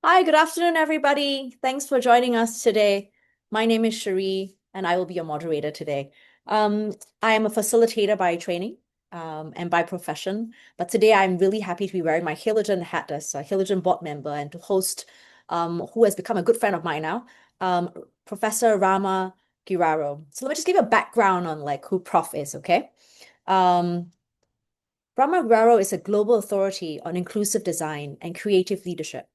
Hi, good afternoon, everybody. Thanks for joining us today. My name is Cherie, and I will be your moderator today. I am a facilitator by training, and by profession, but today I'm really happy to be wearing my Halogen hat as a Halogen board member and to host who has become a good friend of mine now, um, Professor Rama Gheerawo. So let me just give you a background on like who Prof is, okay? Um, Rama Gheerawo is a global authority on inclusive design and creative leadership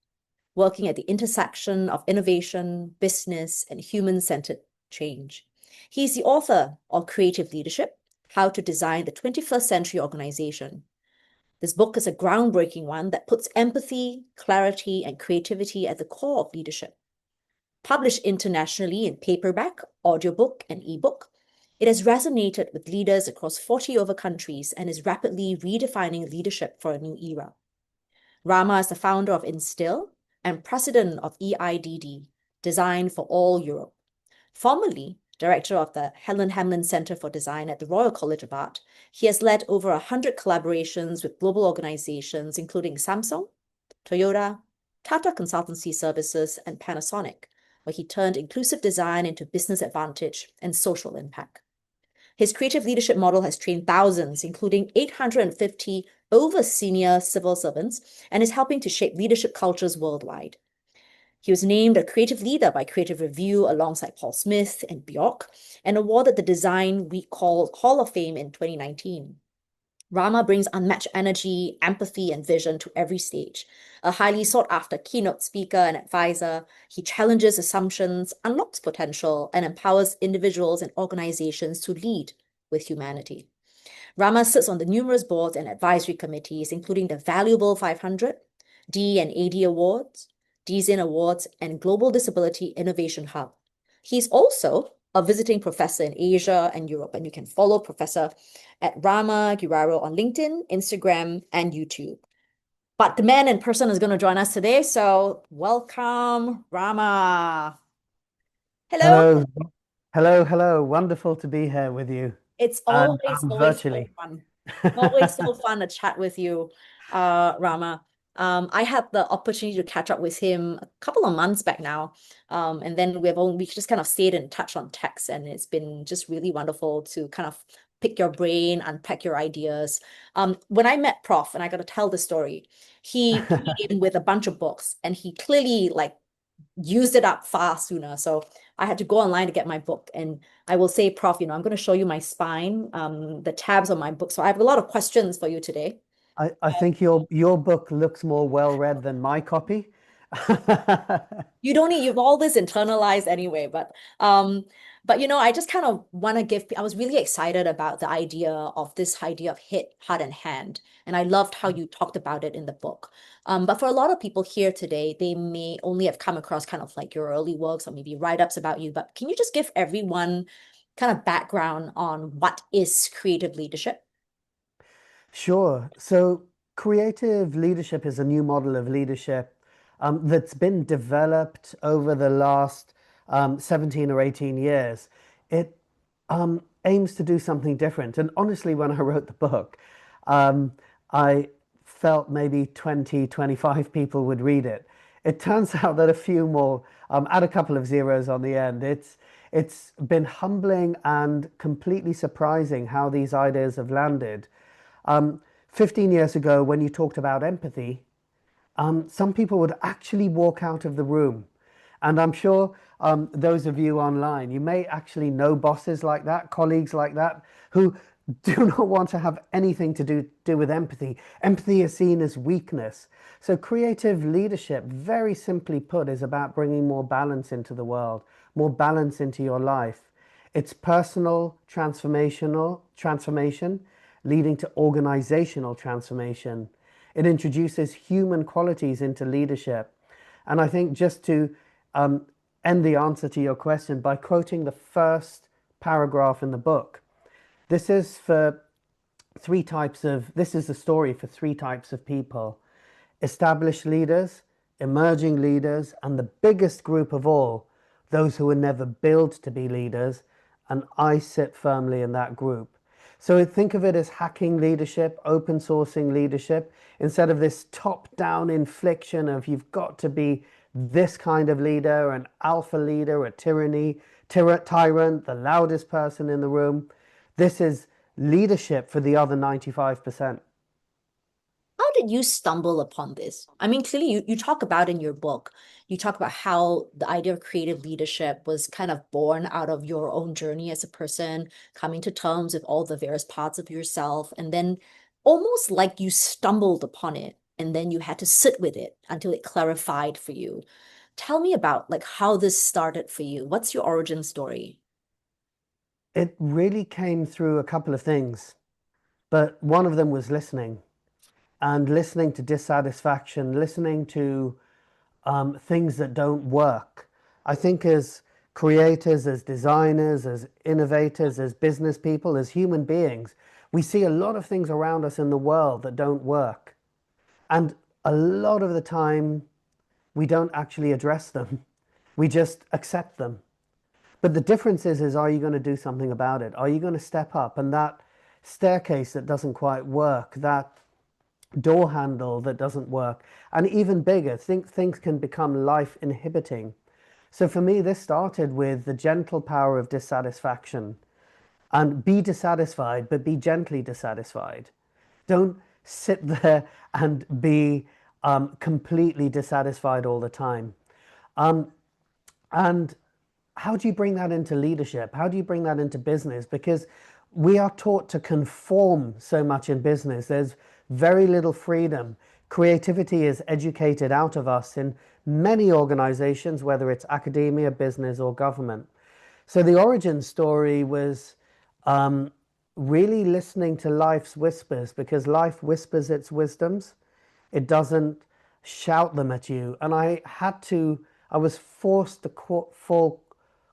working at the intersection of innovation, business, and human-centered change. He's the author of Creative Leadership, How to Design the 21st Century Organization. This book is a groundbreaking one that puts empathy, clarity, and creativity at the core of leadership. Published internationally in paperback, audiobook, and ebook, it has resonated with leaders across 40 over countries and is rapidly redefining leadership for a new era. Rama is the founder of Instill and president of EIDD, Design for All Europe. Formerly director of the Helen Hamlin Center for Design at the Royal College of Art, he has led over 100 collaborations with global organizations, including Samsung, Toyota, Tata Consultancy Services, and Panasonic, where he turned inclusive design into business advantage and social impact. His creative leadership model has trained thousands, including 850 over senior civil servants, and is helping to shape leadership cultures worldwide. He was named a creative leader by Creative Review alongside Paul Smith and Bjork, and awarded the Design Week Hall of Fame in 2019. Rama brings unmatched energy, empathy, and vision to every stage. A highly sought after keynote speaker and advisor, he challenges assumptions, unlocks potential, and empowers individuals and organizations to lead with humanity. Rama sits on the numerous boards and advisory committees, including the valuable 500, D and AD Awards, DZIN Awards, and Global Disability Innovation Hub. He's also a visiting professor in Asia and Europe, and you can follow Professor at Rama Gheerawo on LinkedIn, Instagram, and YouTube. But the man in person is going to join us today, so welcome, Rama. Hello. Hello, hello. Wonderful to be here with you It's and always so virtually. fun. Always so fun to chat with you, Rama. I had the opportunity to catch up with him a couple of months back now. And then we just kind of stayed in touch on text, and it's been just really wonderful to kind of pick your brain, unpack your ideas. When I met Prof, and I got to tell the story, he came in with a bunch of books, and he clearly like used it up far sooner. So I had to go online to get my book. And I will say, Prof, I'm going to show you my spine, the tabs on my book. So I have a lot of questions for you today. I think your book looks more well read than my copy. You don't need, you've all this internalized anyway, but I just kind of want to I was really excited about the idea of hit, heart, and hand. And I loved how you talked about it in the book. But for a lot of people here today, they may only have come across kind of like your early works or maybe write-ups about you. But can you just give everyone kind of background on what is creative leadership? Sure. So creative leadership is a new model of leadership that's been developed over the last 17 or 18 years. It aims to do something different. And honestly, when I wrote the book, um, I felt maybe 20, 25 people would read it. It turns out that a few more, add a couple of zeros on the end. It's been humbling and completely surprising how these ideas have landed. 15 years ago, when you talked about empathy, some people would actually walk out of the room. And I'm sure those of you online, you may actually know bosses like that, colleagues like that, who do not want to have anything to do with empathy. Empathy is seen as weakness. So creative leadership, very simply put, is about bringing more balance into the world, more balance into your life. It's personal transformation, leading to organizational transformation. It introduces human qualities into leadership. And I think just to um, end the answer to your question by quoting the first paragraph in the book, this is for this is the story for three types of people: established leaders, emerging leaders, and the biggest group of all, those who were never built to be leaders. And I sit firmly in that group. So think of it as hacking leadership, open sourcing leadership, instead of this top down infliction of you've got to be this kind of leader, an alpha leader, a tyrant, the loudest person in the room. This is leadership for the other 95%. How did you stumble upon this? I mean, clearly you talk about in your book, you talk about how the idea of creative leadership was kind of born out of your own journey as a person, coming to terms with all the various parts of yourself, and then almost like you stumbled upon it, and then you had to sit with it until it clarified for you. Tell me about like how this started for you. What's your origin story? It really came through a couple of things, but one of them was listening and listening to dissatisfaction, listening to things that don't work. I think as creators, as designers, as innovators, as business people, as human beings, we see a lot of things around us in the world that don't work. And a lot of the time, we don't actually address them. We just accept them. But the difference is are you going to do something about it? Are you going to step up? And that staircase that doesn't quite work, that door handle that doesn't work, and even bigger, think things can become life inhibiting. So for me, this started with the gentle power of dissatisfaction. And be dissatisfied, but be gently dissatisfied. Don't sit there and be completely dissatisfied all the time. And how do you bring that into leadership? How do you bring that into business? Because we are taught to conform so much in business. There's very little freedom. Creativity is educated out of us in many organizations, whether it's academia, business, or government. So the origin story was um, really listening to life's whispers because life whispers its wisdoms. It doesn't shout them at you. And I was forced to fall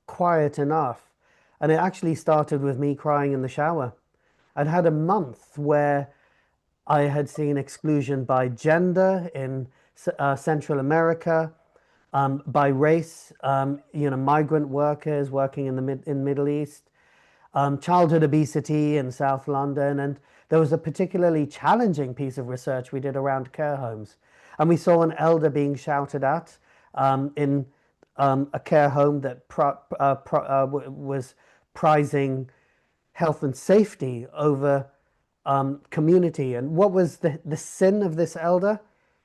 quiet enough. And it actually started with me crying in the shower. I'd had a month where I had seen exclusion by gender in Central America, by race, migrant workers working in the Middle East, childhood obesity in South London, and there was a particularly challenging piece of research we did around care homes, and we saw an elder being shouted at in a care home that was prizing health and safety over community. And what was the sin of this elder?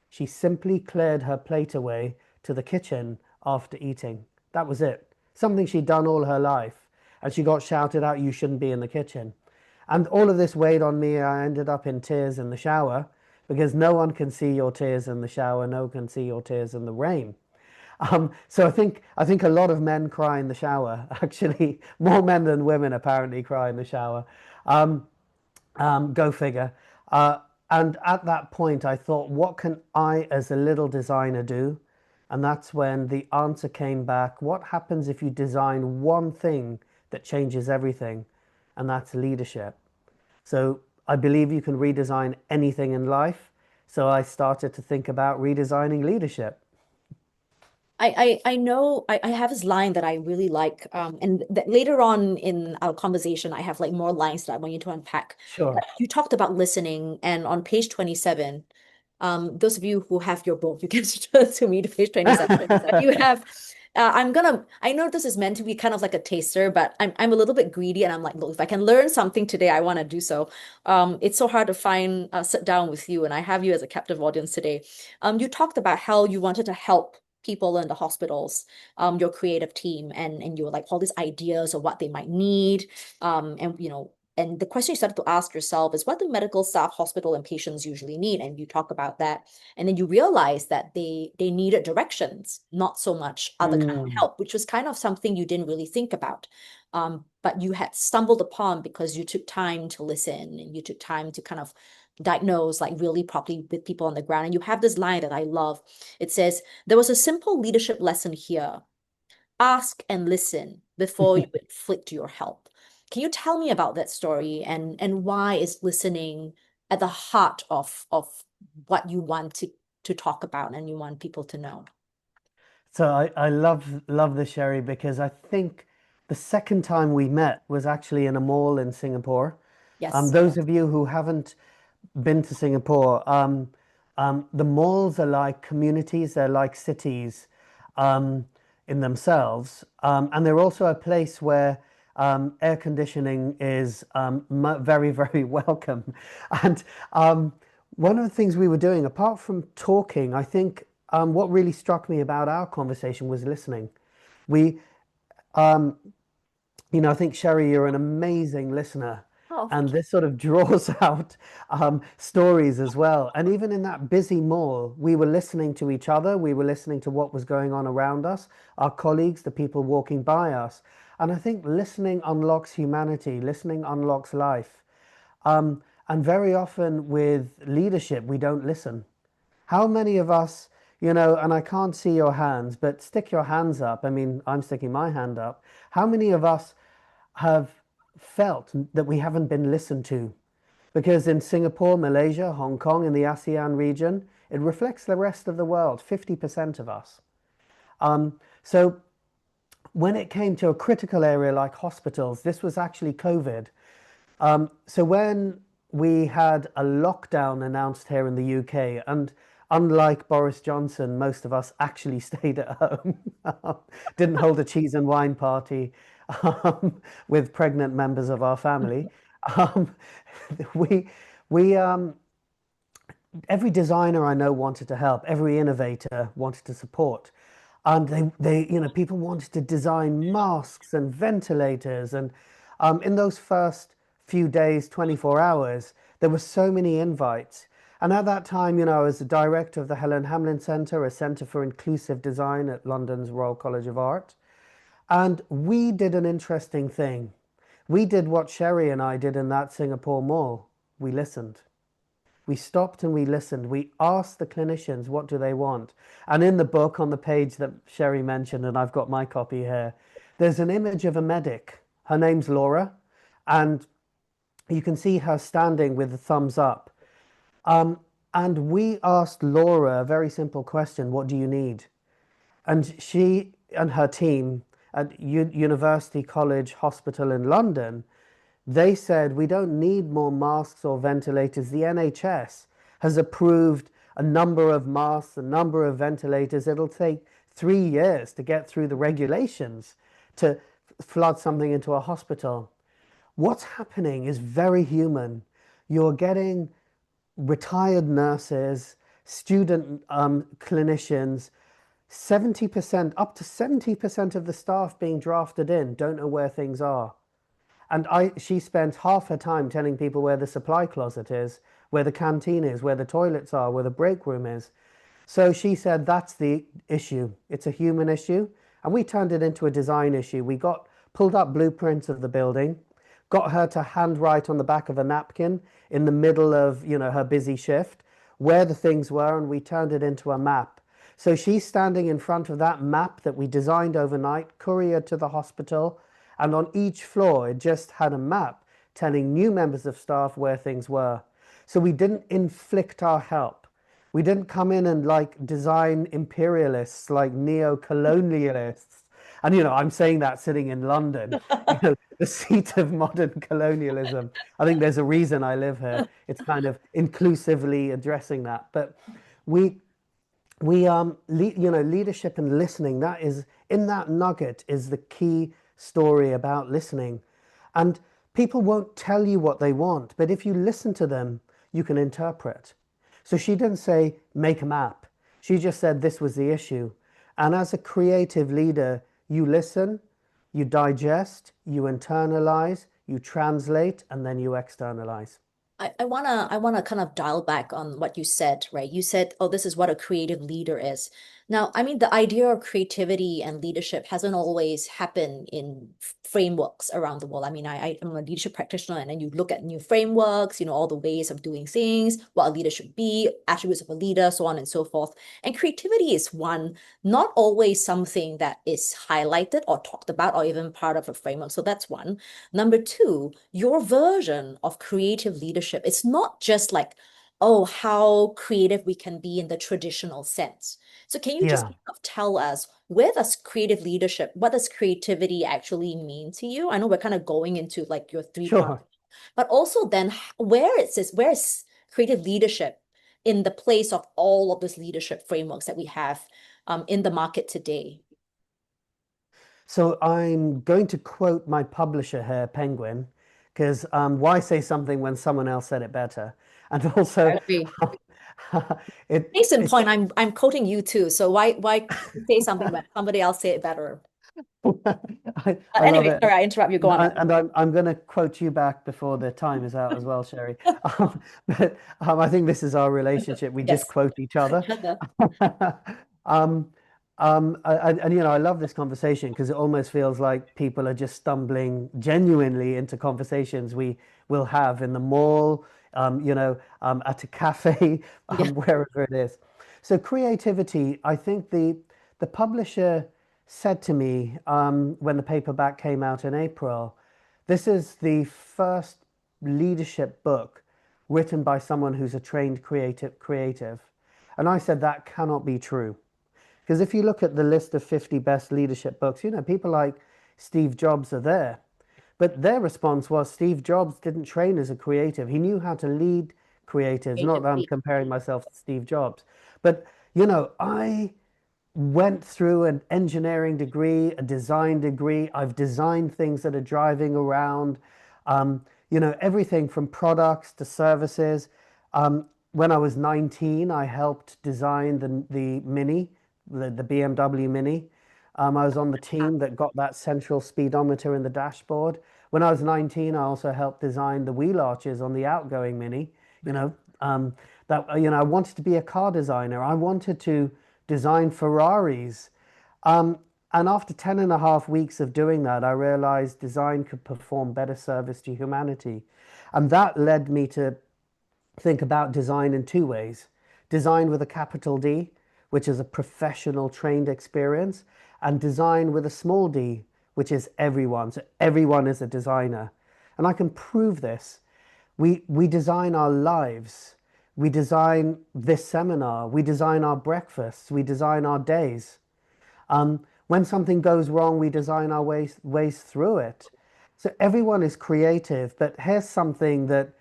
She simply cleared her plate away to the kitchen after eating. That was it. Something she'd done all her life. And she got shouted out, you shouldn't be in the kitchen. And all of this weighed on me. I ended up in tears in the shower because no one can see your tears in the shower. No one can see your tears in the rain. So I think a lot of men cry in the shower. Actually, more men than women apparently cry in the shower. Um, Go figure. And at that point, I thought, what can I, as a little designer, do? And that's when the answer came back. What happens if you design one thing that changes everything? And that's leadership. So I believe you can redesign anything in life. So I started to think about redesigning leadership. I know I have this line that I really like, and that later on in our conversation, I have like more lines that I want you to unpack. But Sure. you talked about listening, and on page 27, those of you who have your book, you can turn to me to page 27. You have, I know this is meant to be kind of like a taster, but I'm a little bit greedy, and I'm like, look, if I can learn something today, I want to do so. It's so hard to find sit down with you, and I have you as a captive audience today. You talked about how you wanted to help people in the hospitals, your creative team, and you were like all these ideas of what they might need, and and the question you started to ask yourself is, what do medical staff, hospital, and patients usually need? And you talk about that, and then you realize that they needed directions, not so much other kind of Mm, help, which was kind of something you didn't really think about. But you had stumbled upon because you took time to listen and you took time to kind of diagnose like really properly with people on the ground. And you have this line that I love. It says, there was a simple leadership lesson here. Ask and listen before you inflict your help. Can you tell me about that story and why is listening at the heart of what you want to talk about and you want people to know? So I love the Sherry because I think the second time we met was actually in a mall in Singapore. Yes. Those of you who haven't been to Singapore, the malls are like communities, they're like cities. um, in themselves. And they're also a place where air conditioning is very, very welcome. And one of the things we were doing, apart from talking, I think what really struck me about our conversation was listening. We um, I think Cherie, you're an amazing listener, Oh, and thank you. this sort of draws out stories as well. And even in that busy mall, we were listening to each other. We were listening to what was going on around us, our colleagues, the people walking by us. And I think listening unlocks humanity. Listening unlocks life. And very often with leadership, we don't listen. How many of us, and I can't see your hands, but stick your hands up. I mean, I'm sticking my hand up. How many of us have felt that we haven't been listened to? Because in Singapore, Malaysia, Hong Kong, in the ASEAN region, it reflects the rest of the world, 50% of us. So when it came to a critical area like hospitals, this was actually COVID. So when we had a lockdown announced here in the UK, and unlike Boris Johnson, most of us actually stayed at home, didn't hold a cheese and wine party with pregnant members of our family. Um, we we every designer I know wanted to help, every innovator wanted to support. And people wanted to design masks and ventilators. And in those first few days, 24 hours, there were so many invites. And at that time, I was the director of the Helen Hamlin Centre, a centre for inclusive design at London's Royal College of Art. And we did an interesting thing. We did what Cherie and I did in that Singapore mall. We listened. We stopped and we listened. We asked the clinicians, what do they want? And in the book, on the page that Cherie mentioned, and I've got my copy here, there's an image of a medic. Her name's Laura, and you can see her standing with the thumbs up. Um, and we asked Laura a very simple question: what do you need? And she and her team at University College Hospital in London, they said, we don't need more masks or ventilators. The NHS has approved a number of masks, a number of ventilators. It'll take 3 years to get through the regulations to flood something into a hospital. What's happening is very human. You're getting retired nurses, student clinicians, 70%, up to 70% of the staff being drafted in don't know where things are. And she spent half her time telling people where the supply closet is, where the canteen is, where the toilets are, where the break room is. So she said that's the issue. It's a human issue. And we turned it into a design issue. We pulled up blueprints of the building, got her to handwrite on the back of a napkin in the middle of, her busy shift where the things were, and we turned it into a map. So she's standing in front of that map that we designed overnight, couriered to the hospital, and on each floor it just had a map telling new members of staff where things were. So we didn't inflict our help. We didn't come in and like design imperialists, like neo-colonialists. And I'm saying that sitting in London, the seat of modern colonialism. I think there's a reason I live here. It's kind of inclusively addressing that. But we leadership and listening, that is, in that nugget is the key story about listening. And people won't tell you what they want, but if you listen to them, you can interpret. So she didn't say, make a map. She just said this was the issue. And as a creative leader, you listen, you digest, you internalize, you translate, and then you externalize. I wanna kind of dial back on what you said, right? You said, oh, this is what a creative leader is. Now, I mean, the idea of creativity and leadership hasn't always happened in frameworks around the world. I mean, I am a leadership practitioner, and then you look at new frameworks, all the ways of doing things, what a leader should be, attributes of a leader, so on and so forth. And creativity is one, not always something that is highlighted or talked about or even part of a framework. So that's one. Number two, your version of creative leadership, it's not just like, oh, how creative we can be in the traditional sense. So can you just Yeah, kind of tell us, where does creative leadership, what does creativity actually mean to you? I know we're kind of going into like your three parts, sure. but also then where is creative leadership in the place of all of those leadership frameworks that we have in the market today? So I'm going to quote my publisher here, Penguin, because why say something when someone else said it better? And I also, agree. it Case in it's point, I'm quoting you too. So why say something when somebody else say it better? I love Anyway, it. sorry, I interrupt you. Go on. And I'm going to quote you back before the time is out as well, Sherry. But I think this is our relationship. We just Yes. quote each other. Um, and I love this conversation because it almost feels like people are just stumbling genuinely into conversations we will have in the mall, at a cafe, Yeah. wherever it is. So creativity, I think the publisher said to me when the paperback came out in April, this is the first leadership book written by someone who's a trained creative. And I said that cannot be true. Because if you look at the list of 50 best leadership books, people like Steve Jobs are there. But their response was Steve Jobs didn't train as a creative. He knew how to lead creatives. Not that I'm Creativity. comparing myself to Steve Jobs, but I went through an engineering degree, a design degree. I've designed things that are driving around, everything from products to services. When I was 19, I helped design the Mini, the BMW Mini. I was on the team that got that central speedometer in the dashboard. When I was 19, I also helped design the wheel arches on the outgoing Mini. You know, I wanted to be a car designer. I wanted to design Ferraris. Um, and after 10 and a half weeks of doing that, I realized design could perform better service to humanity. And that led me to think about design in two ways. Design with a capital D, which is a professional trained experience, and design with a small d, which is everyone. So everyone is a designer. And I can prove this. We design our lives. We design this seminar. We design our breakfasts. We design our days. When something goes wrong, we design our ways through it. So everyone is creative, but here's something that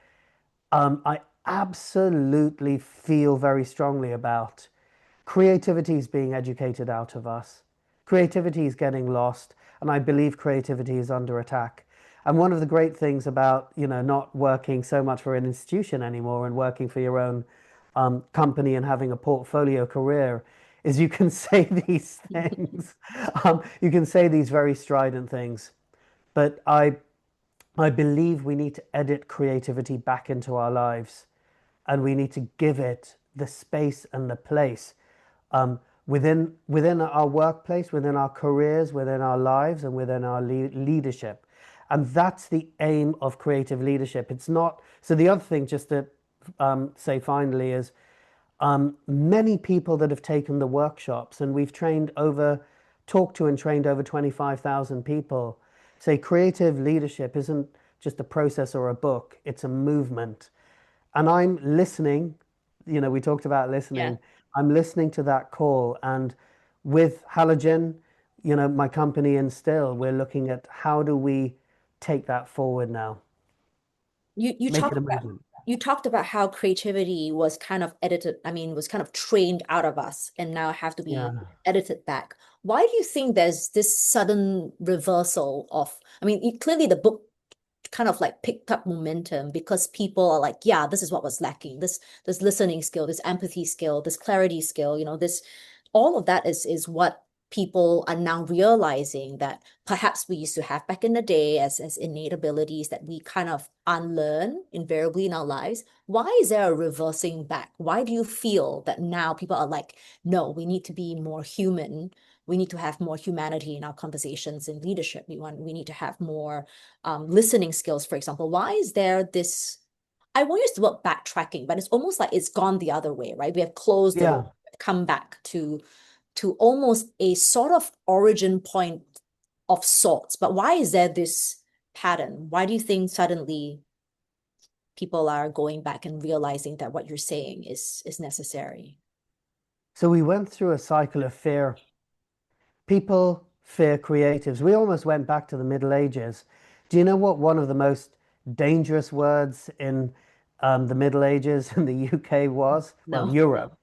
I absolutely feel very strongly about. Creativity is being educated out of us. Creativity is getting lost, and I believe creativity is under attack. And one of the great things about, not working so much for an institution anymore and working for your own company and having a portfolio career is you can say these things. You can say these very strident things. But I believe we need to edit creativity back into our lives and we need to give it the space and the place um, within our workplace, within our careers, within our lives, and within our leadership. And that's the aim of creative leadership. It's not. So the other thing, just to say finally, is many people that have taken the workshops, and we've talked to and trained over 25,000 people, say creative leadership isn't just a process or a book, it's a movement. And I'm listening, we talked about Yeah. listening. I'm listening to that call. And with Halogen, my company and Still, we're looking at how do we take that forward now, You make talked it a about movement. how creativity was kind of edited, I mean, was kind of trained out of us and now have to be Yeah. edited back. Why do you think there's this sudden reversal of, I mean, clearly the book kind of like picked up momentum because people are like, yeah, this is what was lacking. This listening skill, this empathy skill, this clarity skill, this all of that is what people are now realizing that perhaps we used to have back in the day as innate abilities that we kind of unlearn invariably in our lives. Why is there a reversing back? Why do you feel that now people are like, no, we need to be more human. We need to have more humanity in our conversations in leadership. We need to have more listening skills, for example. Why is there this? I won't use the word backtracking, but it's almost like it's gone the other way, right? We have closed the Yeah. loop, come back to almost a sort of origin point of sorts. But why is there this pattern? Why do you think suddenly people are going back and realizing that what you're saying is necessary? So we went through a cycle of fear. People fear creatives. We almost went back to the Middle Ages. Do you know what one of the most dangerous words in the Middle Ages in the UK was? Well, No. Europe.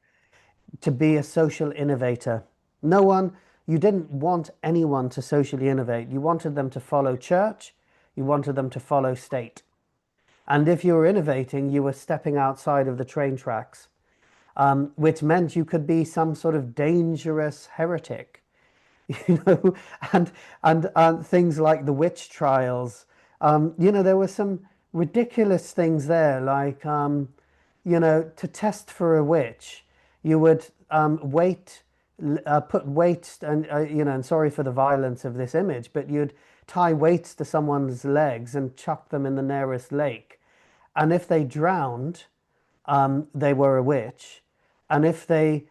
To be a social innovator. No one, you didn't want anyone to socially innovate. You wanted them to follow church, you wanted them to follow state. And if you were innovating, you were stepping outside of the train tracks, which meant you could be some sort of dangerous heretic. you know, and things like the witch trials. There were some ridiculous things there, like to test for a witch, you would put weights, and sorry for the violence of this image, but you'd tie weights to someone's legs and chuck them in the nearest lake, and if they drowned, they were a witch, and if they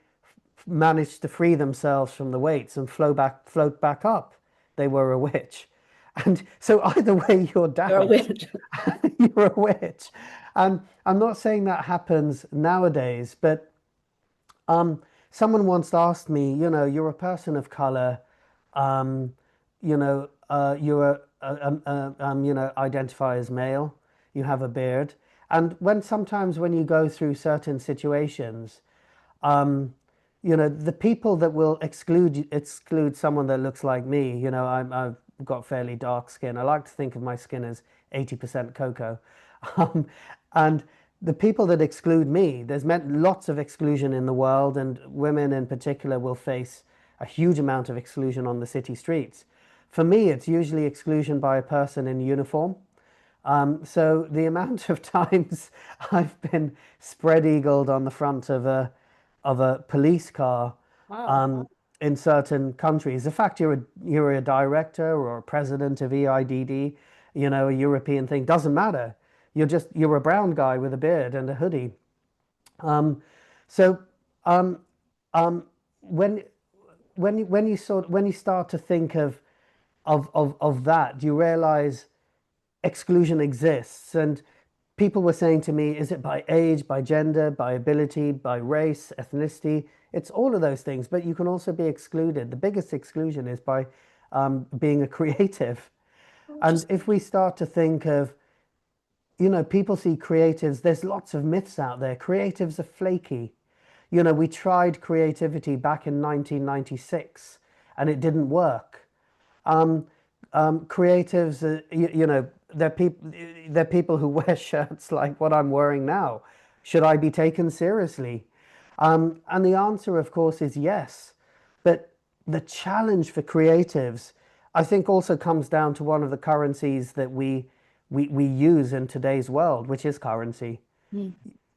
managed to free themselves from the weights and float back up, they were a witch. And so either way you're You're a down, witch. you're a witch. And I'm not saying that happens nowadays, but someone once asked me, you're a person of color, um, you're identify as male, you have a beard, and sometimes when you go through certain situations, um, the people that will exclude someone that looks like me, I've got fairly dark skin. I like to think of my skin as 80% cocoa. Um, and the people that exclude me, there's meant lots of exclusion in the world, and women in particular will face a huge amount of exclusion on the city streets. For me, it's usually exclusion by a person in uniform. So the amount of times I've been spread eagled on the front of a police car Wow. um, in certain countries. The fact you're a director or a president of EIDD, a European thing, doesn't matter. You're a brown guy with a beard and a hoodie. Um, so um, um, when when you start to think of that, you realize exclusion exists. And people were saying to me, is it by age, by gender, by ability, by race, ethnicity? It's all of those things, but you can also be excluded. The biggest exclusion is by being a creative. And Interesting. if we start to think of, people see creatives, there's lots of myths out there. Creatives are flaky. We tried creativity back in 1996 and it didn't work. Um, Creatives, they're people who wear shirts like what I'm wearing now. Should I be taken seriously? And the answer, of course, is yes. But the challenge for creatives, I think, also comes down to one of the currencies that we use in today's world, which is currency. Mm.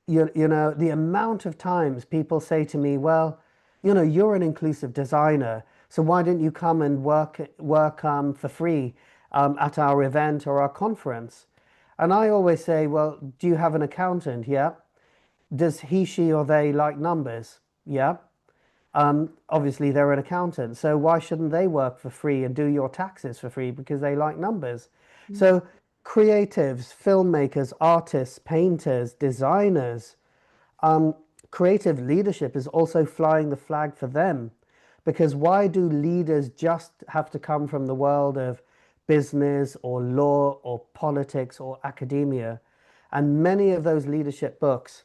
The amount of times people say to me, well, you're an inclusive designer, so why didn't you come and work for free at our event or our conference? And I always say, well, do you have an accountant? Yeah. Does he, she, or they like numbers? Yeah. Obviously, they're an accountant, so why shouldn't they work for free and do your taxes for free because they like numbers? Mm. So creatives, filmmakers, artists, painters, designers, um, creative leadership is also flying the flag for them. Because why do leaders just have to come from the world of business or law or politics or academia? And many of those leadership books,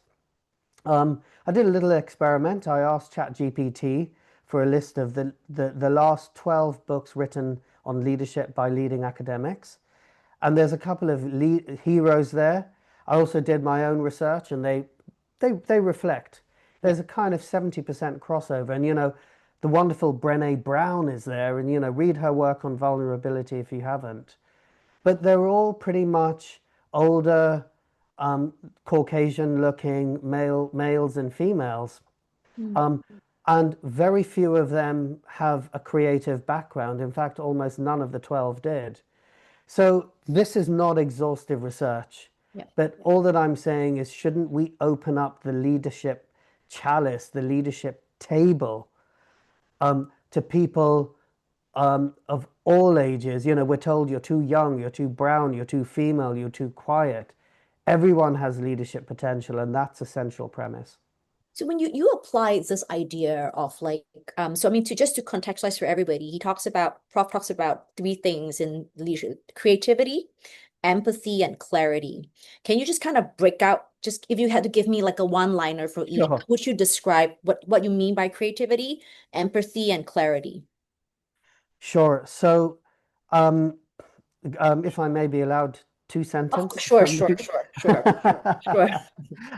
I did a little experiment. I asked ChatGPT for a list of the last 12 books written on leadership by leading academics. And there's a couple of heroes there. I also did my own research, and they reflect. Yeah. There's a kind of 70% crossover. And, the wonderful Brené Brown is there, and, read her work on vulnerability if you haven't. But they're all pretty much older, Caucasian looking males and females. Mm. Um, and very few of them have a creative background. In fact, almost none of the 12 did. So this is not exhaustive research, Yeah. but all that I'm saying is, shouldn't we open up the leadership chalice, the leadership table, to people of all ages? We're told you're too young, you're too brown, you're too female, you're too quiet. Everyone has leadership potential, and that's a central premise. So when you apply this idea of like so I mean to contextualize for everybody, Prof talks about three things in leadership: creativity, empathy, and clarity. Can you just kind of break out just if you had to give me like a one-liner for each, how Sure. would you describe what you mean by creativity, empathy, and clarity? Sure. So, um, if I may be allowed two Of sentences sure, from sure, you. sure, sure, sure, sure.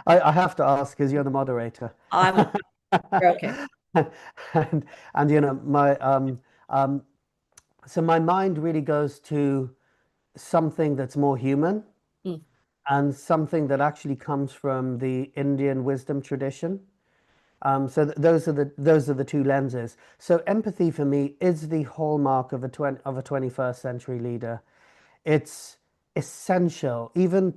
I have to ask because you're the moderator. I'm okay. And my um so my mind really goes to something that's more human Mm, and something that actually comes from the Indian wisdom tradition. So those are the two lenses. So empathy for me is the hallmark of a 21st century leader. It's essential. Even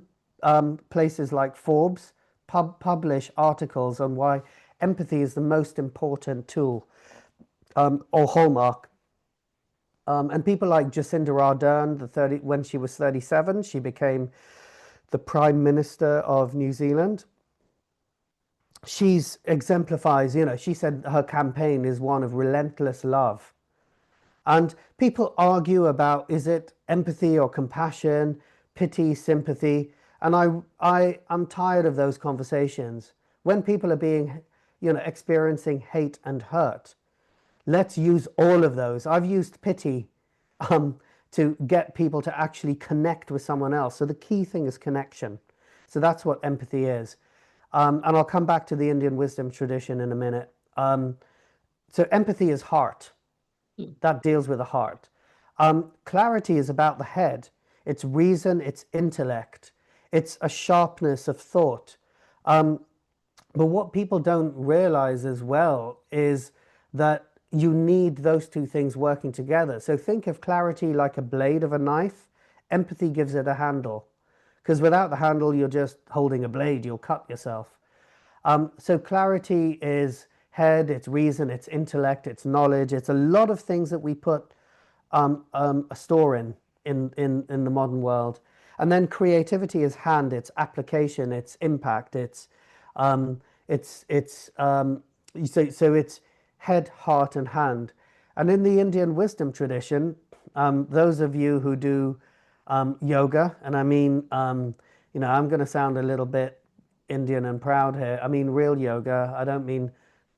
places like Forbes publish articles on why empathy is the most important tool or hallmark. And people like Jacinda Ardern, when she was 37, she became the Prime Minister of New Zealand. She's exemplifies, she said her campaign is one of relentless love. And people argue about is it empathy or compassion, pity, sympathy. And I'm tired of those conversations. When people are experiencing hate and hurt, let's use all of those. I've used pity um, to get people to actually connect with someone else. So the key thing is connection. So that's what empathy is. And I'll come back to the Indian wisdom tradition in a minute. So empathy is heart. mm, That deals with the heart. Clarity is about the head. It's reason, it's intellect, it's a sharpness of thought. But what people don't realize as well is that you need those two things working together. So think of clarity like a blade of a knife. Empathy gives it a handle. Because without the handle, you're just holding a blade, you'll cut yourself. So clarity is head, it's reason, it's intellect, it's knowledge, it's a lot of things that we put a store in the modern world. And then creativity is hand, it's application, it's impact, um, it's so it's head, heart, and hand. And in the Indian wisdom tradition, those of you who do yoga, and I mean, I'm going to sound a little bit Indian and proud here. I mean real yoga. I don't mean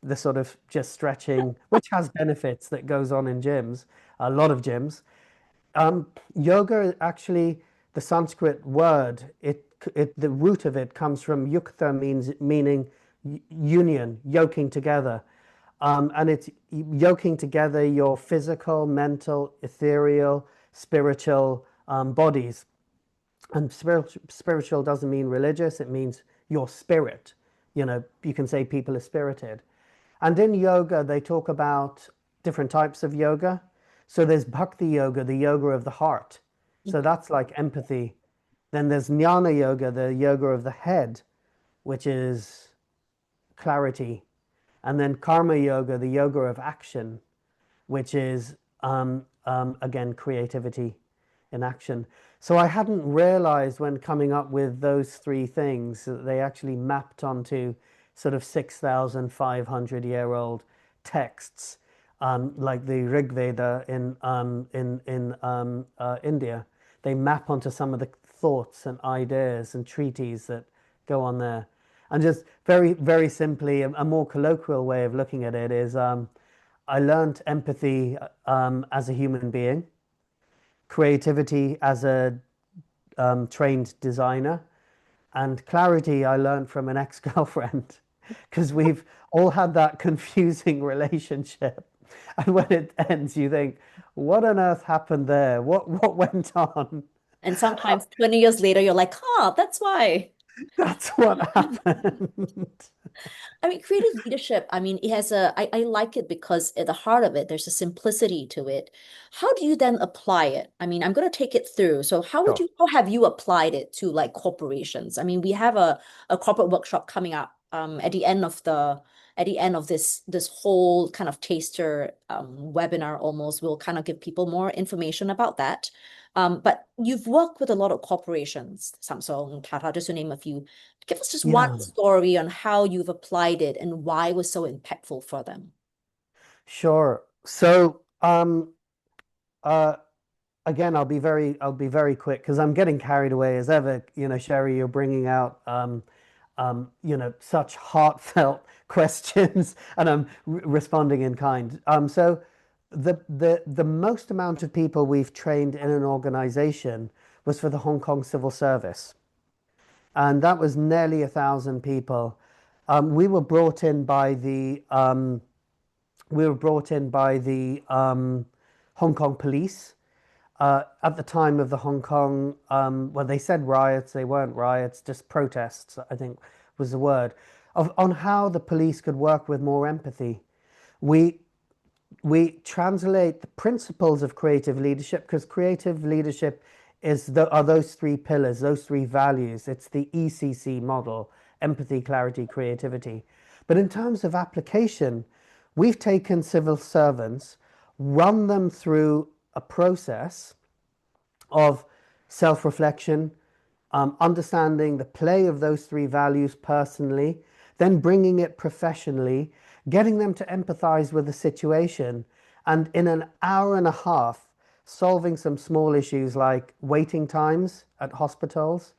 the sort of just stretching, which has benefits that goes on in gyms, a lot of gyms. Yoga actually, the Sanskrit word, the root of it comes from yukta, meaning union, yoking together. And it's yoking together your physical, mental, ethereal, spiritual bodies. And spiritual doesn't mean religious, it means your spirit. You can say people are spirited. And in yoga, they talk about different types of yoga. So there's bhakti yoga, the yoga of the heart. mm. So that's like empathy. Then there's jnana yoga, the yoga of the head, which is clarity. And then karma yoga, the yoga of action, which is again creativity in action. So I hadn't realized when coming up with those three things that they actually mapped onto sort of 6,500-year-old texts, like the Rig Veda in India. They map onto some of the thoughts and ideas and treaties that go on there. And just very, very simply, a more colloquial way of looking at it is I learned empathy as a human being, creativity as a trained designer, and clarity I learned from an ex-girlfriend because we've all had that confusing relationship. And when it ends, you think, what on earth happened there? What went on? And sometimes 20 years later, you're like, huh, that's why. That's what happened. I mean, creative leadership, I mean, it has I like it because at the heart of it, there's a simplicity to it. How do you then apply it? I mean, I'm going to take it through. So Sure. how have you applied it to like corporations? I mean, we have a corporate workshop coming up at the end of this whole kind of taster webinar almost. We'll kind of give people more information about that. But you've worked with a lot of corporations, Samsung, Tata, just to name a few. Give us just one Yeah, story on how you've applied it and why it was so impactful for them. sure. So, uh, again, I'll be very quick because I'm getting carried away as ever. Cherie, you're bringing out such heartfelt questions, and I'm responding in kind. So the most amount of people we've trained in an organization was for the Hong Kong Civil Service, and that was nearly 1,000 people. We were brought in by the Hong Kong police at the time of the Hong Kong, well, they said riots, they weren't riots, just protests, I think was the word, on how the police could work with more empathy. We we translate the principles of creative leadership, because creative leadership are those three pillars, those three values. It's the ECC model: empathy, clarity, creativity. But in terms of application, we've taken civil servants, run them through a process of self-reflection, understanding the play of those three values personally, then bringing it professionally, getting them to empathize with the situation, and in an hour and a half, solving some small issues like waiting times at hospitals,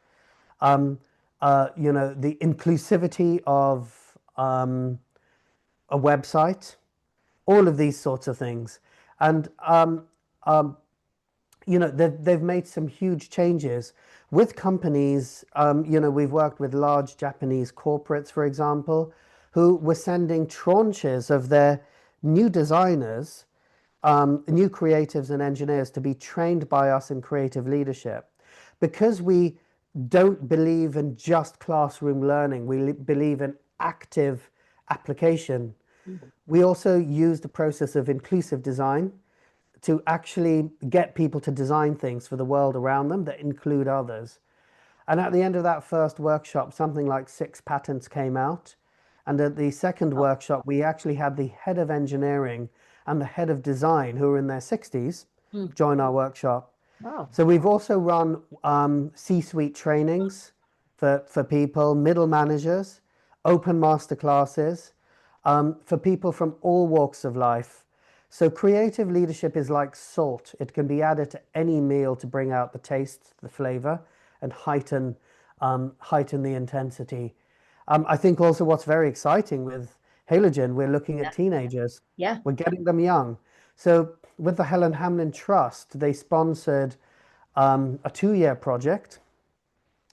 the inclusivity of a website, all of these sorts of things. And they've made some huge changes with companies. We've worked with large Japanese corporates, for example, who were sending tranches of their new designers, new creatives and engineers to be trained by us in creative leadership. Because we don't believe in just classroom learning, we believe in active application. We also use the process of inclusive design to actually get people to design things for the world around them that include others. And at the end of that first workshop, something like 6 patents came out. And at the second workshop, we actually had the head of engineering and the head of design, who are in their 60s, Mm. join our workshop. Wow. So we've also run C-suite trainings for people, middle managers, open master classes for people from all walks of life. So creative leadership is like salt. It can be added to any meal to bring out the taste, the flavor, and heighten the intensity. I think also what's very exciting with Halogen, we're looking at teenagers. Yeah. We're getting them young. So with the Helen Hamlin Trust, they sponsored a 2-year project,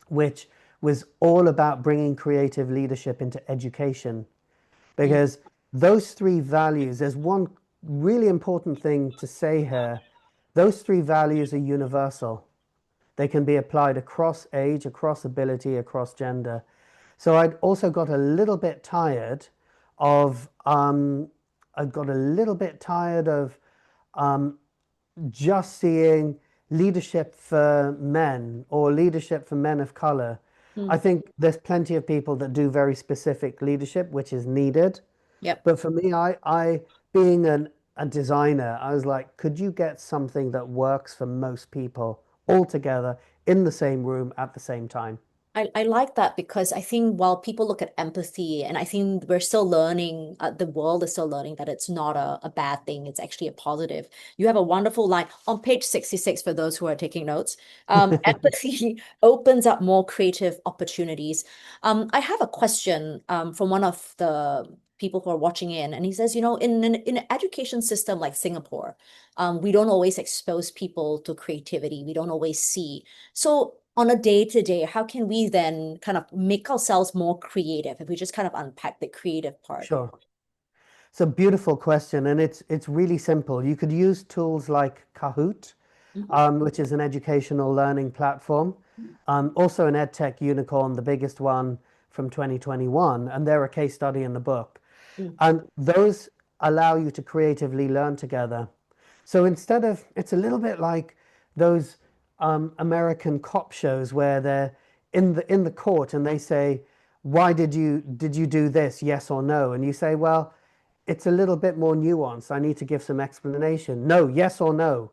which was all about bringing creative leadership into education. Mm. Because those three values, there's one really important thing to say here. Those three values are universal. They can be applied across age, across ability, across gender. So I'd also got a little bit tired of I got a little bit tired of just seeing leadership for men or leadership for men of color. I Mm. think there's plenty of people that do very specific leadership, which is needed. Yep. But for me, I being a designer, I was like, could you get something that works for most people all together in the same room at the same time? I like that because I think while people look at empathy, and I think we're still learning, the world is still learning that it's not a bad thing, it's actually a positive. You have a wonderful line on page 66 for those who are taking notes. Empathy opens up more creative opportunities. I have a question from one of the people who are watching in, and he says, in an education system like Singapore, we don't always expose people to creativity. We don't always see. So on a day-to-day, how can we then kind of make ourselves more creative if we just kind of unpack the creative part? Sure. It's a beautiful question, and it's really simple. You could use tools like Kahoot, Mhm. which is an educational learning platform, also an EdTech unicorn, the biggest one from 2021, and they're a case study in the book. Mm. And those allow you to creatively learn together. So instead of, it's a little bit like those American cop shows where they're in the court and they say, "Why did you do this? Yes or no?" And you say, "Well, it's a little bit more nuanced. I need to give some explanation. No, yes or no."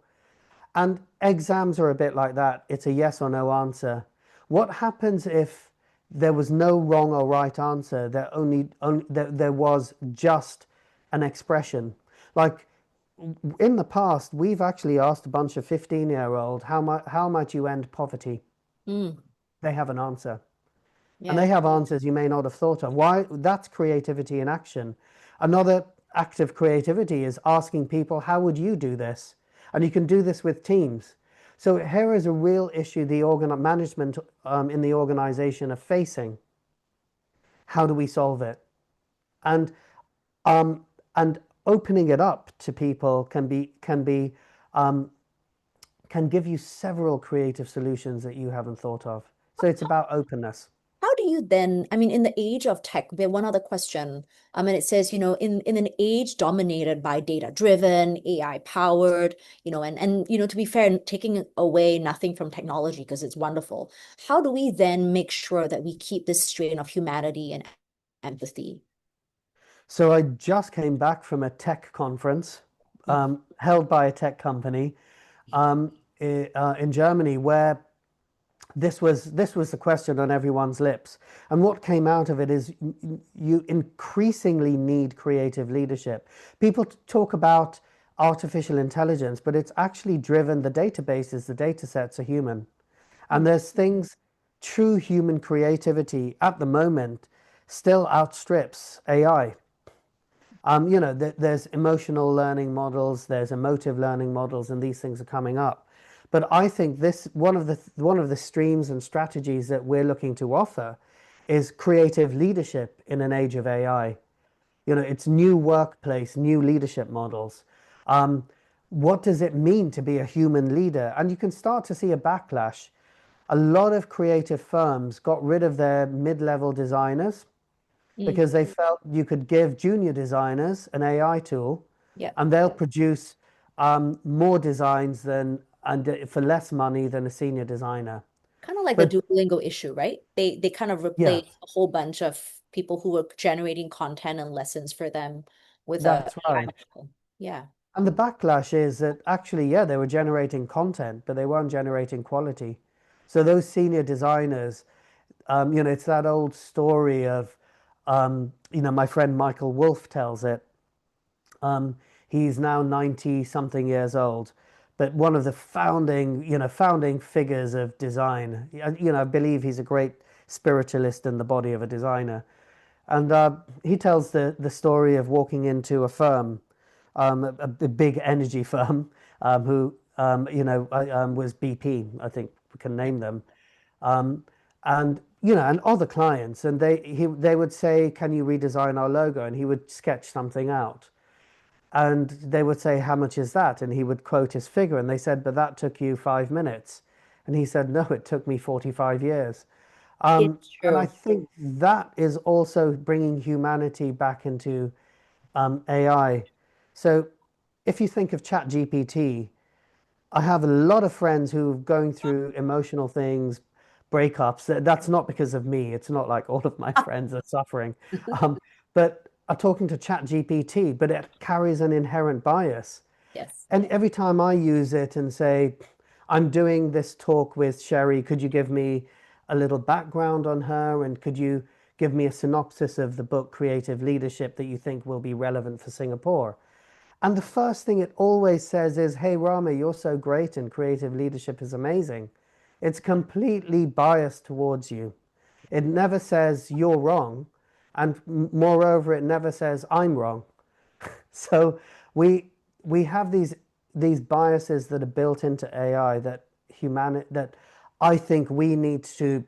And exams are a bit like that. It's a yes or no answer. What happens if there was no wrong or right answer? There was just an expression. Like in the past, we've actually asked a bunch of 15-year-old how might you end poverty? Mm. They have an answer. And Yeah. they have answers you may not have thought of. Why? That's creativity in action. Another act of creativity is asking people, how would you do this? And you can do this with teams. So here is a real issue the management in the organization are facing. How do we solve it? And um, and opening it up to people um, can give you several creative solutions that you haven't thought of. So it's about openness. How do you then, I mean, in the age of tech, we have one other question. And it says, in an age dominated by data-driven, AI-powered, to be fair, taking away nothing from technology because it's wonderful. How do we then make sure that we keep this strain of humanity and empathy? So I just came back from a tech conference Mm, held by a tech company in Germany, where this was the question on everyone's lips. And what came out of it is you increasingly need creative leadership. People talk about artificial intelligence, but it's actually driven the databases, the data sets are human. And mm, there's things, true human creativity at the moment still outstrips AI. There's emotional learning models, there's emotive learning models, and these things are coming up. But I think this one of the streams and strategies that we're looking to offer is creative leadership in an age of AI. It's new workplace, new leadership models. Um, what does it mean to be a human leader? And you can start to see a backlash. A lot of creative firms got rid of their mid-level designers mm, because they felt you could give junior designers an AI tool yeah. and they'll produce more designs for less money than a senior designer. Kind of like the But Duolingo issue, right? They kind of yeah, replaced a whole bunch of people who were generating content and lessons for them with a that's right. AI tool. Yeah. And the backlash is that actually, yeah, they were generating content, but they weren't generating quality. So those senior designers, it's that old story of, my friend Michael Wolff tells it. Um, he's now 90 something years old, but one of the founding figures of design. I believe he's a great spiritualist in the body of a designer. And he tells the story of walking into a firm, a big energy firm, who was BP. I think we can Yeah. name them, um, and other clients. And they would say, "Can you redesign our logo?" And he would sketch something out. And they would say, "How much is that?" And he would quote his figure. And they said, "But that took you 5 minutes." And he said, "No, it took me 45 years." It's And I true. think that is also bringing humanity back into AI. So if you think of ChatGPT, I have a lot of friends who are going through emotional things, breakups. That's not because of me. It's not like all of my friends are suffering. Um, but are talking to ChatGPT, but it carries an inherent bias. Yes. And every time I use it and say, I'm doing this talk with Cherie, could you give me a little background on her? And could you give me a synopsis of the book Creative Leadership that you think will be relevant for Singapore? And the first thing it always says is, hey, Rama, you're so great and creative leadership is amazing. It's completely biased towards you. It never says you're wrong. And moreover, it never says I'm wrong. So we we have these biases that are built into AI that I think we need to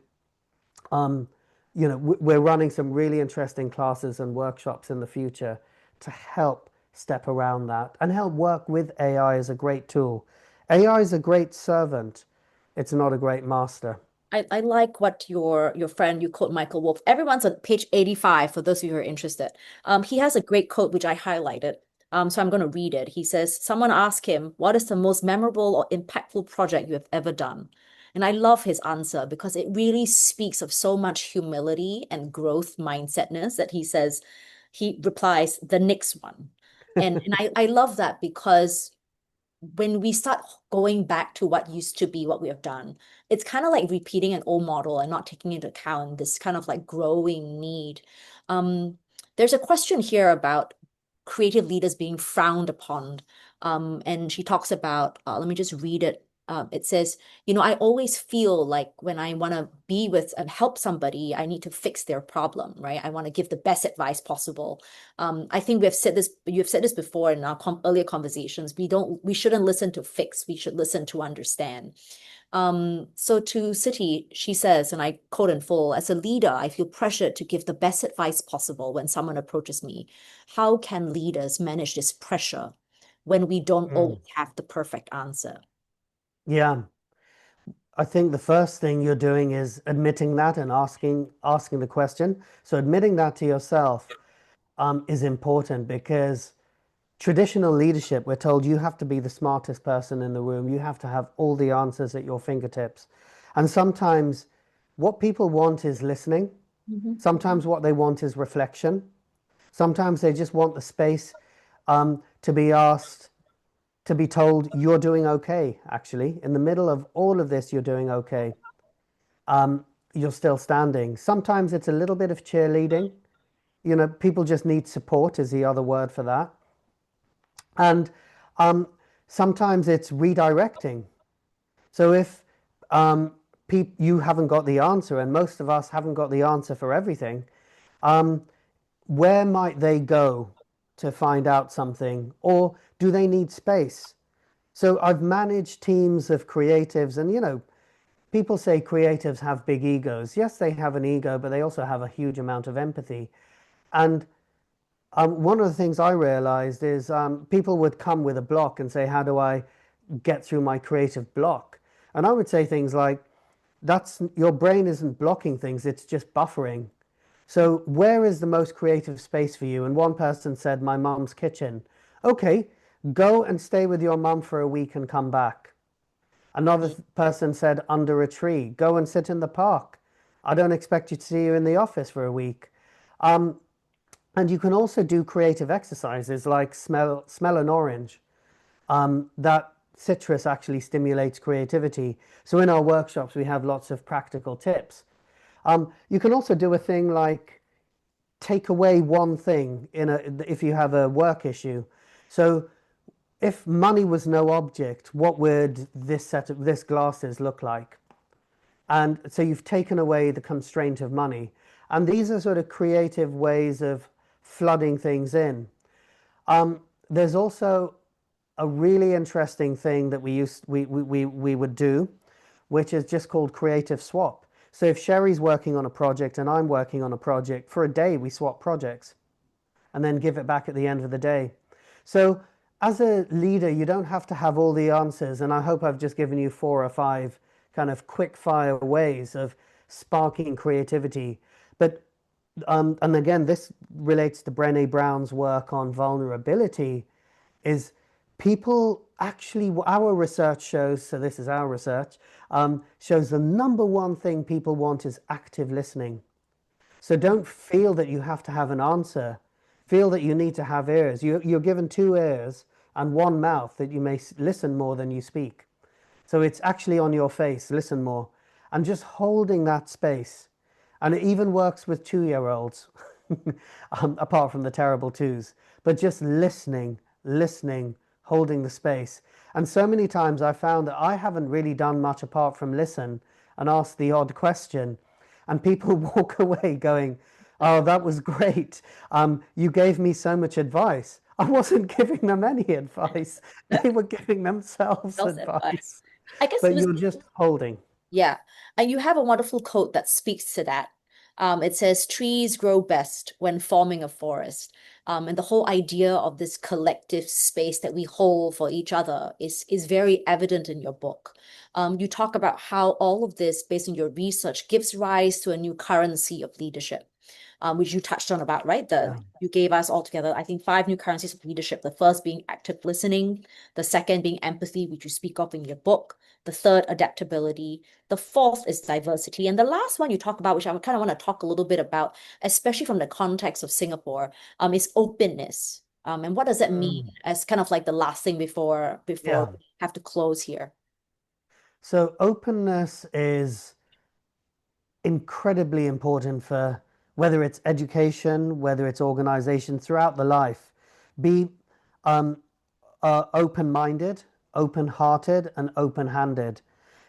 um, we're running some really interesting classes and workshops in the future to help step around that and help work with AI as a great tool. AI is a great servant. It's not a great master. I like what your friend, you quote Michael Wolff. Everyone's on page 85 for those of you who are interested. He has a great quote which I highlighted. So I'm going to read it. He says, someone asked him, what is the most memorable or impactful project you have ever done? And I love his answer because it really speaks of so much humility and growth mindsetness that he replies, the next one. And I love that because when we start going back to what used to be what we have done, it's kind of like repeating an old model and not taking into account this kind of like growing need. There's a question here about creative leaders being frowned upon. And she talks about, let me just read it It says, I always feel like when I want to be with and help somebody, I need to fix their problem, right? I want to give the best advice possible. I think you've said this before in our earlier conversations. We shouldn't listen to fix, we should listen to understand. So to City, she says, and I quote in full, as a leader, I feel pressured to give the best advice possible when someone approaches me. How can leaders manage this pressure when we don't Mm. always have the perfect answer? Yeah. I think the first thing you're doing is admitting that and asking the question. So admitting that to yourself is important because traditional leadership, we're told you have to be the smartest person in the room. You have to have all the answers at your fingertips. And sometimes what people want is listening. Mhm. Sometimes what they want is reflection. Sometimes they just want the space to be asked, to be told, you're doing okay, actually. In the middle of all of this, you're doing okay. You're still standing. Sometimes it's a little bit of cheerleading. People just need support, is the other word for that. And um, sometimes it's redirecting. So if um, you haven't got the answer, and most of us haven't got the answer for everything, where might they go to find out something? Or do they need space? So I've managed teams of creatives, and people say creatives have big egos. Yes, they have an ego, but they also have a huge amount of empathy. And one of the things I realized is people would come with a block and say, how do I get through my creative block? And I would say things like, that's your brain isn't blocking things, it's just buffering. So where is the most creative space for you? And one person said, my mum's kitchen. Okay, go and stay with your mum for a week and come back. Another person said, under a tree. Go and sit in the park. I don't expect you to see you in the office for a week. And you can also do creative exercises like smell an orange. That citrus actually stimulates creativity. So in our workshops, we have lots of practical tips. You can also do a thing like take away one thing if you have a work issue. So if money was no object, what would this glasses look like? And so you've taken away the constraint of money. And these are sort of creative ways of flooding things in. There's also a really interesting thing that we would do, which is just called creative swap. So if Cherie's working on a project and I'm working on a project, for a day we swap projects and then give it back at the end of the day. So as a leader, you don't have to have all the answers. And I hope I've just given you 4 or 5 kind of quick fire ways of sparking creativity. But and again, this relates to Brené Brown's work on vulnerability, is people actually, our research shows, so this is our research, shows the number one thing people want is active listening. So don't feel that you have to have an answer. Feel that you need to have ears. You're given 2 ears and one mouth that you may listen more than you speak. So it's actually on your face, listen more. And just holding that space. And it even works with 2-year-olds, apart from the terrible twos. But just listening, holding the space. And so many times I found that I haven't really done much apart from listen and ask the odd question. And people walk away going, oh, that was great. You gave me so much advice. I wasn't giving them any advice. They were giving themselves Self advice. advice. I guess it But was, you're just holding. yeah. And you have a wonderful quote that speaks to that. It says, trees grow best when forming a forest. And the whole idea of this collective space that we hold for each other is very evident in your book. You talk about how all of this, based on your research, gives rise to a new currency of leadership, which you touched on about, right? Yeah. You gave us altogether, I think, 5 new currencies of leadership. The first being active listening, the second being empathy, which you speak of in your book, the third, adaptability, the fourth is diversity, and the last one you talk about, which I kind of want to talk a little bit about, especially from the context of Singapore, is openness. And what does that mean Mm. as kind of like the last thing before Yeah. we have to close here? So openness is incredibly important for whether it's education, whether it's organization throughout the life. Be open-minded, open-hearted, and open-handed.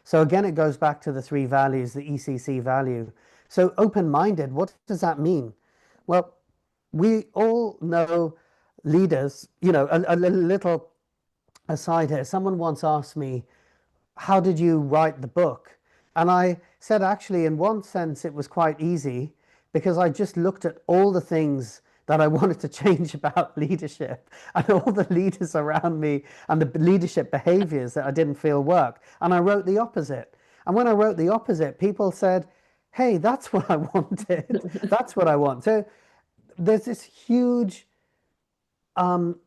So again, it goes back to the three values, the ECC value. So open-minded, what does that mean? Well, we all know leaders, a little aside here. Someone once asked me, how did you write the book? And I said, actually, in one sense, it was quite easy because I just looked at all the things that I wanted to change about leadership and all the leaders around me and the leadership behaviors that I didn't feel work. And I wrote the opposite. And when I wrote the opposite, people said, hey, that's what I wanted. That's what I want. So there's this huge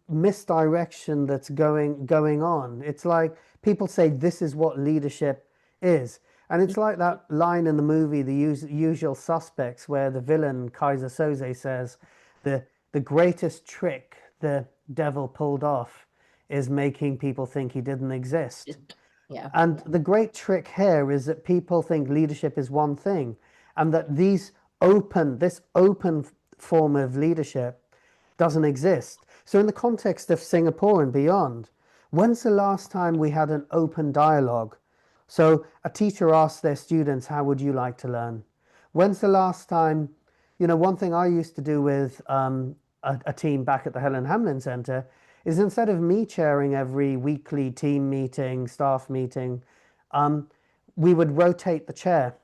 misdirection that's going on. It's like people say this is what leadership is. And it's like that line in the movie, The Usual Suspects, where the villain, Kaiser Soze, says, the greatest trick the devil pulled off is making people think he didn't exist. Yeah. And the great trick here is that people think leadership is one thing, and that this open form of leadership doesn't exist. So, in the context of Singapore and beyond, when's the last time we had an open dialogue? So, a teacher asks their students, how would you like to learn? When's the last time, one thing I used to do with a team back at the Helen Hamlin Center is instead of me chairing every weekly team meeting, staff meeting, um, we would rotate the chair.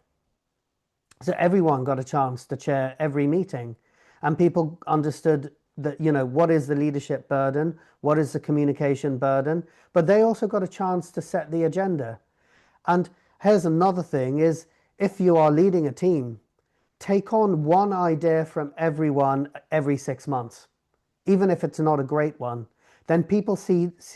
So everyone got a chance to chair every meeting, and people understood that, what is the leadership burden, what is the communication burden, but they also got a chance to set the agenda. And here's another thing is, if you are leading a team, take on one idea from everyone every 6 months, even if it's not a great one. Then people will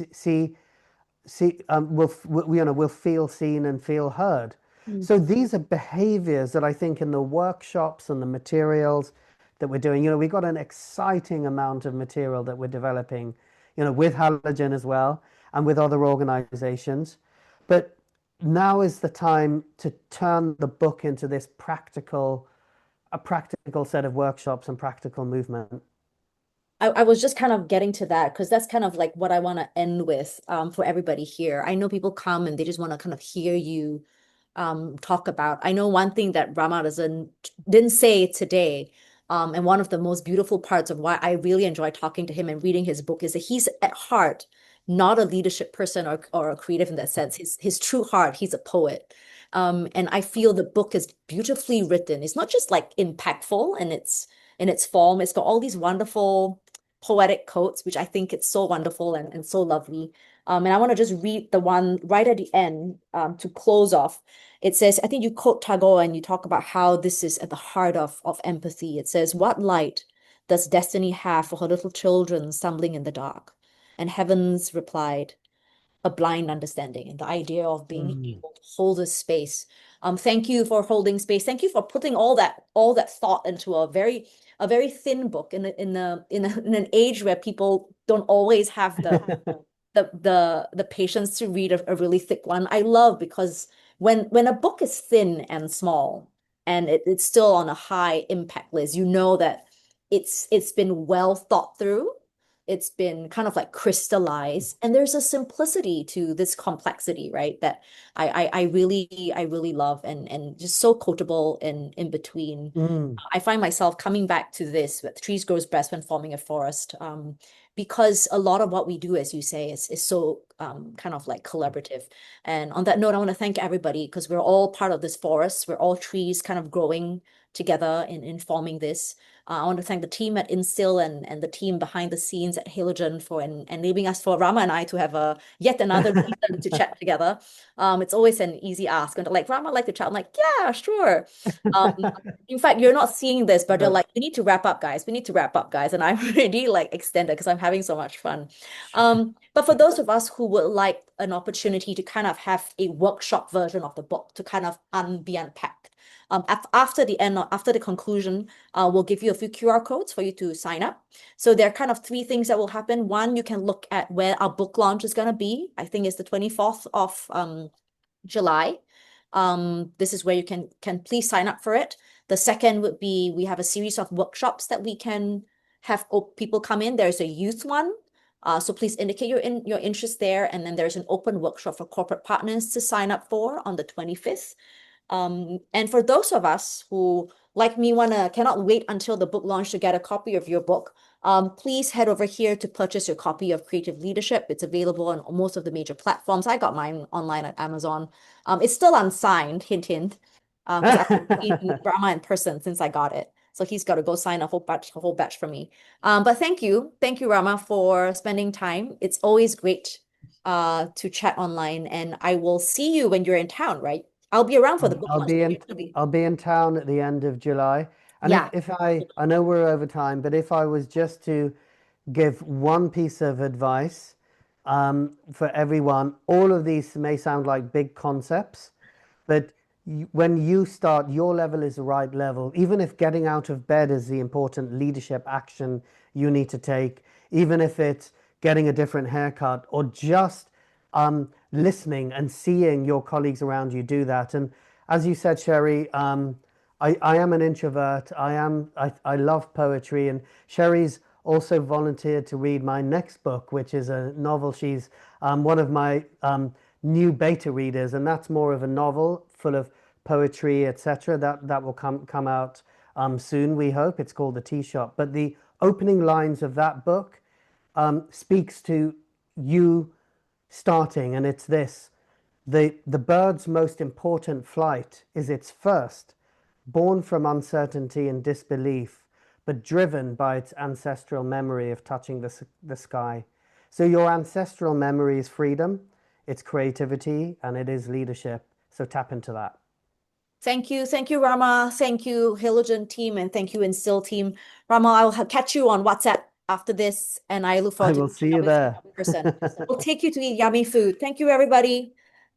feel seen and feel heard. Mm. So these are behaviors that I think in the workshops and the materials that we're doing, we've got an exciting amount of material that we're developing, with Halogen as well and with other organizations. But now is the time to turn the book into a practical set of workshops and practical movement. I was just kind of getting to that because that's kind of like what I want to end with for everybody here. I know people come and they just want to kind of hear you talk about. I know one thing that Rama didn't say today, and one of the most beautiful parts of why I really enjoy talking to him and reading his book is that he's at heart not a leadership person or a creative in that sense. His true heart, he's a poet. And I feel the book is beautifully written. It's not just like impactful in its form. It's got all these wonderful poetic quotes, which I think it's so wonderful and so lovely. And I want to just read the one right at the end to close off. It says, I think you quote Tagore and you talk about how this is at the heart of empathy. It says, what light does destiny have for her little children stumbling in the dark? And heavens replied, a blind understanding, and the idea of being Mm. able to hold a space. Thank you for holding space. Thank you for putting all that thought into a very thin book in an age where people don't always have the patience to read a really thick one. I love because when a book is thin and small and it's still on a high impact list, you know that it's been well thought through. It's been kind of like crystallized, and there's a simplicity to this complexity, right? That I really love and just so quotable in between. Mm. I find myself coming back to this with trees grows best when forming a forest, because a lot of what we do, as you say, is so kind of like collaborative. And on that note, I want to thank everybody because we're all part of this forest. We're all trees kind of growing together in forming this. I want to thank the team at Instill and the team behind the scenes at Halogen for enabling us for Rama and I to have yet another reason to chat together. It's always an easy ask. And they're like, Rama, like to chat. I'm like, yeah, sure. Um, in fact, you're not seeing this, but they're No. like, we need to wrap up, guys. We need to wrap up, guys. And I'm already like extended because I'm having so much fun. But for those of us who would like an opportunity to kind of have a workshop version of the book to kind of be unpacked. After the end, after the conclusion, we'll give you a few QR codes for you to sign up. So there are kind of three things that will happen. One, you can look at where our book launch is going to be. I think it's the 24th of July. This is where you can please sign up for it. The second would be we have a series of workshops that we can have people come in. There's a youth one. So please indicate your interest there. And then there's an open workshop for corporate partners to sign up for on the 25th. And for those of us who, like me, cannot wait until the book launch to get a copy of your book, please head over here to purchase your copy of Creative Leadership. It's available on most of the major platforms. I got mine online at Amazon. It's still unsigned, hint, hint, because I haven't seen Rama in person since I got it. So he's got to go sign a whole batch for me. But thank you, Rama, for spending time. It's always great to chat online, and I will see you when you're in town, right? I'll be around for the book I'll launch. be So you're in gonna be, I'll be in town at the end of July. And yeah. if I know we're over time, but if I was just to give one piece of advice for everyone, all of these may sound like big concepts, but when you start, your level is the right level. Even if getting out of bed is the important leadership action you need to take, even if it's getting a different haircut or just listening and seeing your colleagues around you do that. And as you said, Cherie, I am an introvert. I love poetry, and Cherie's also volunteered to read my next book, which is a novel. She's one of my new beta readers, and that's more of a novel full of poetry, etc. That will come out soon. We hope it's called The Tea Shop. But the opening lines of that book speaks to you starting, and it's this: the bird's most important flight is its first, born from uncertainty and disbelief, but driven by its ancestral memory of touching the sky. So your ancestral memory is freedom, it's creativity, and it is leadership. So tap into that. Thank you, Rama. Thank you, Halogen team, and thank you, Instill team. Rama, I'll catch you on WhatsApp after this, and I look I forward to will catching see up you with you there. in person. We'll take you to eat yummy food. Thank you, everybody.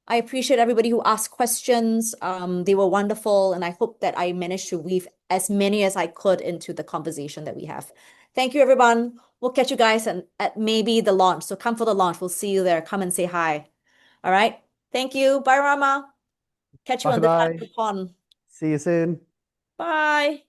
I appreciate everybody who asked questions. They were wonderful, and I hope that I managed to weave as many as I could into the conversation that we have. Thank you, everyone. We'll catch you guys at maybe the launch. So come for the launch. We'll see you there. Come and say hi. All right. Thank you. Bye, Rama. Catch you Bye on this side bye. of the pond. See you soon. Bye.